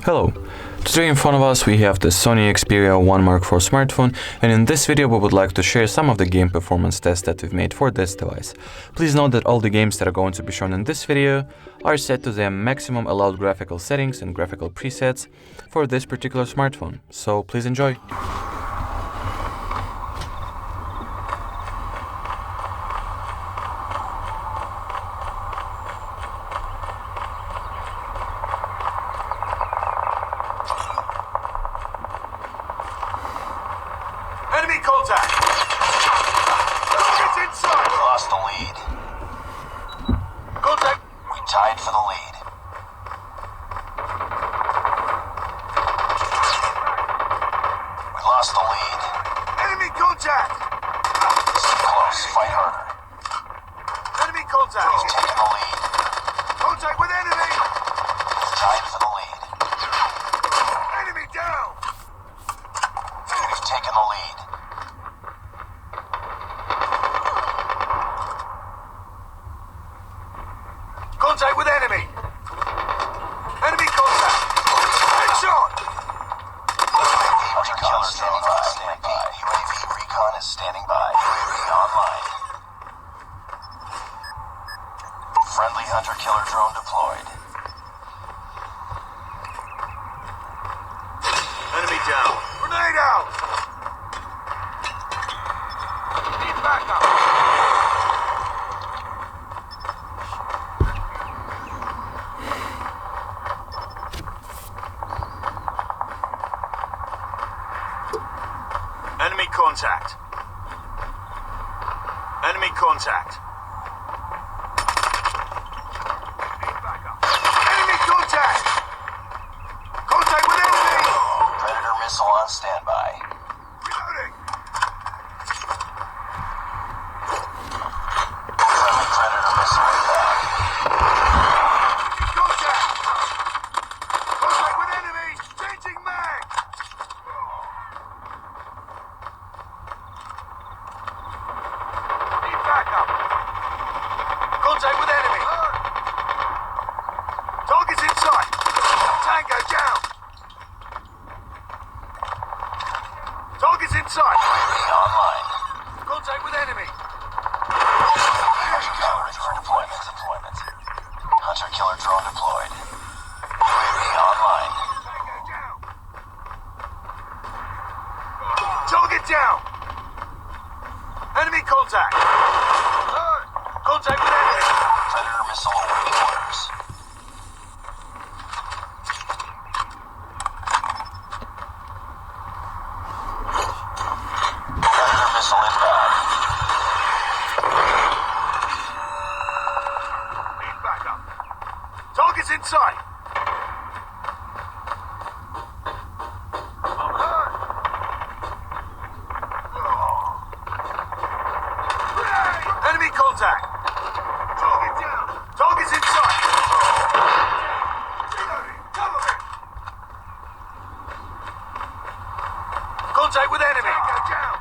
Hello, today in front of us we have the Sony Xperia 1 Mark IV smartphone, and in this video we would like to share some of the game performance tests that we've made for this device. Please note that all the games that are going to be shown in this video are set to their maximum allowed graphical settings and graphical presets for this particular smartphone, so please enjoy. Enemy contact! Target's inside! We lost the lead. Contact! We tied for the lead. We lost the lead. Enemy contact! This is close. Fight harder. Enemy contact! We've taken the lead. Contact with enemy! We've tied for the lead. Enemy down! We've taken the lead. Contact with enemy! Enemy contact! Headshot! Hunter killer standing by. UAV recon is standing by. UAV online. Friendly hunter killer drone deployed. Enemy down! Grenade out! Need backup! Enemy contact. Enemy contact. Need backup. Enemy contact! Contact with enemy! Predator missile on standby. Reloading! Friendly predator missile inbound. Contact! Contact with enemy! Changing mag! Need backup! Contact with enemy! Target's inside! Tango down! Target's inside! UAV online. Contact with enemy! Hunter killer deployment. Hunter killer drone deployed. UAV online. Tango down! Target down! Enemy contact! Contact with enemy! Predator missile awaiting orders. Predator missile inbound. Need backup. Target's inside. I'm hurt. Enemy contact. Target down. Target's inside. Reloading. Cover me. Contact with enemy. Tango down.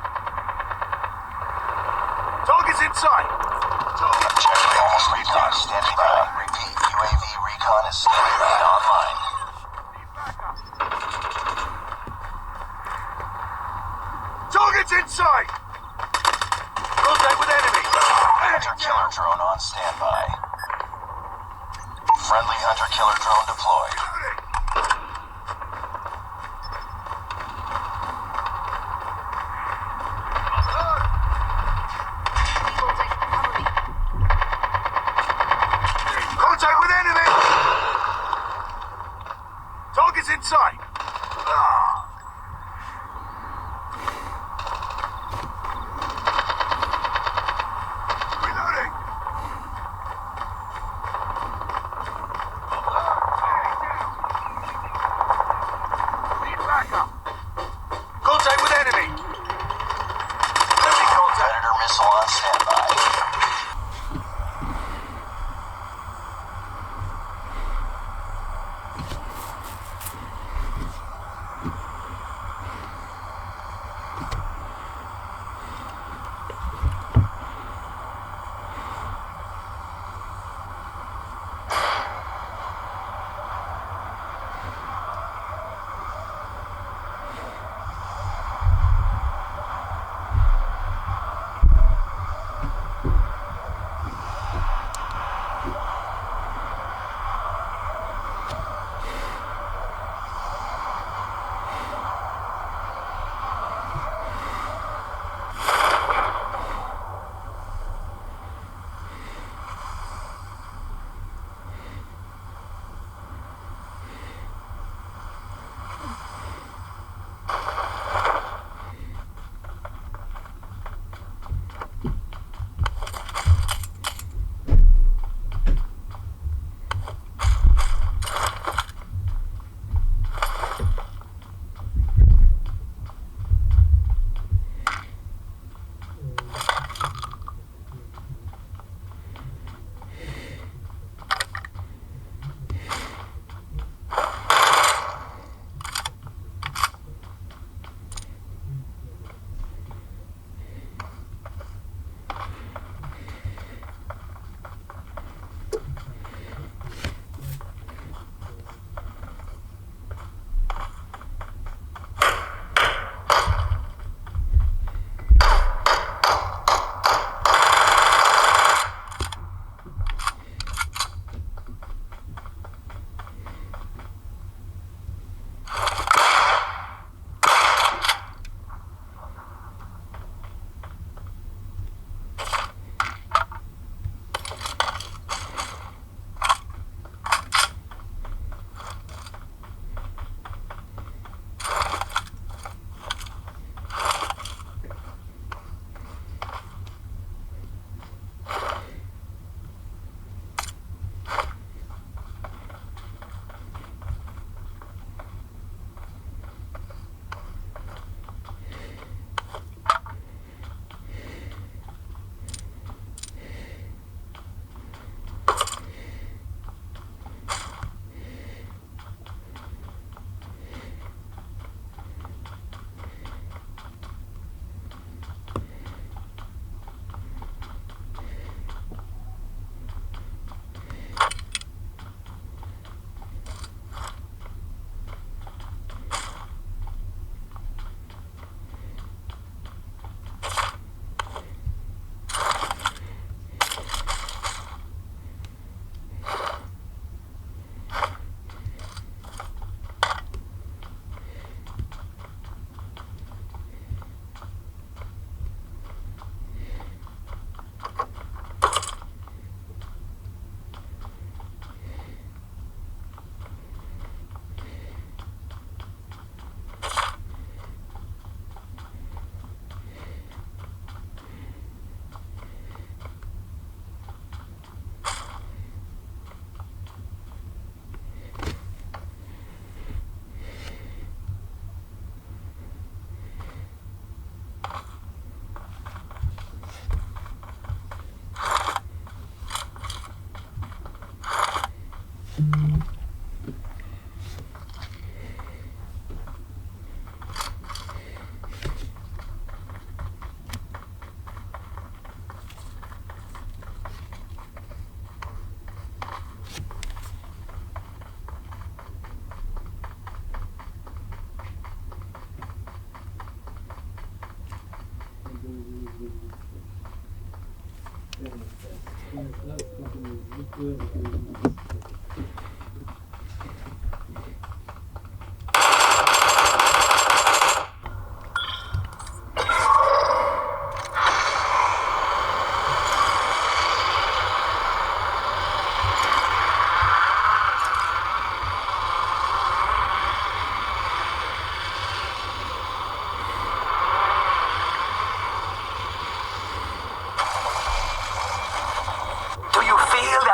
Target's inside. Objective almost recon standing by. Repeat, UAV recon is standing by online. Need backup. Target's inside. Contact with enemy. Hunter killer drone on standby. Friendly hunter killer drone deployed. Contact with enemy. Target's inside. Reloading.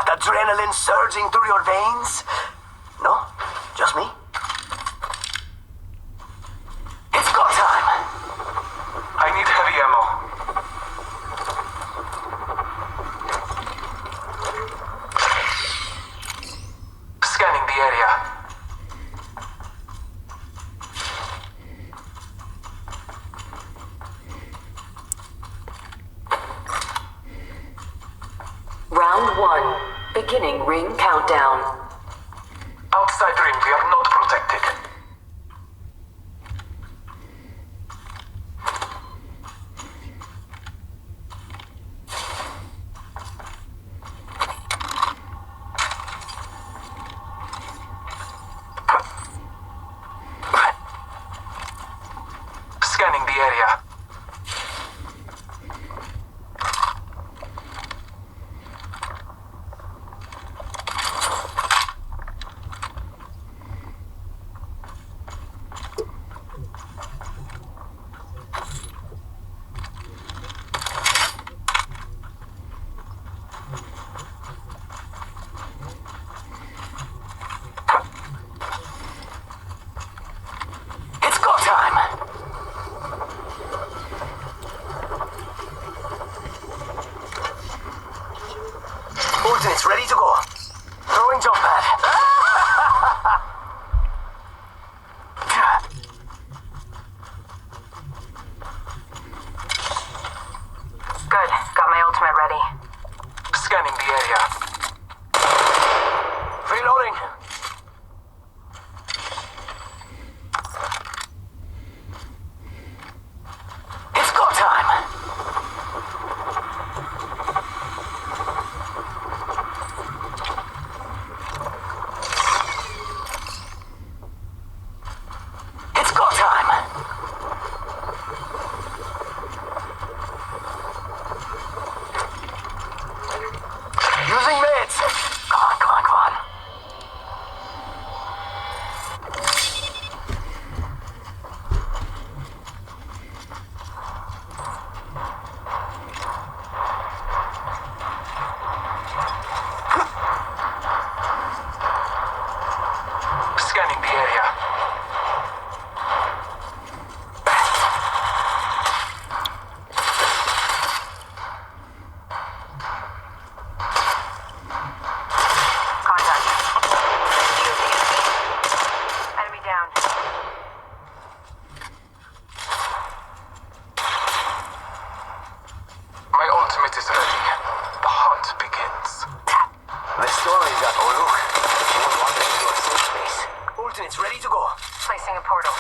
Adrenaline surging through your veins? No? Just me? It's go time! I need heavy ammo. Scanning the area. Round 1. Beginning ring countdown. Outside ring, we are not protected. Scanning the area. It's ready to go. Throwing jump pad. Good. Got my ultimate ready. Scanning the area. Reloading. It's go time. It's ready to go. Placing a portal.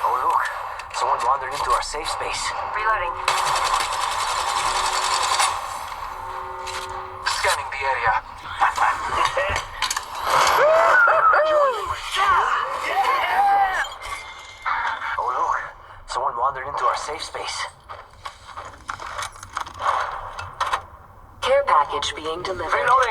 Oh, look. Someone wandered into our safe space. Reloading. Scanning the area. Oh, look. Someone wandered into our safe space. Care package being delivered. Reloading.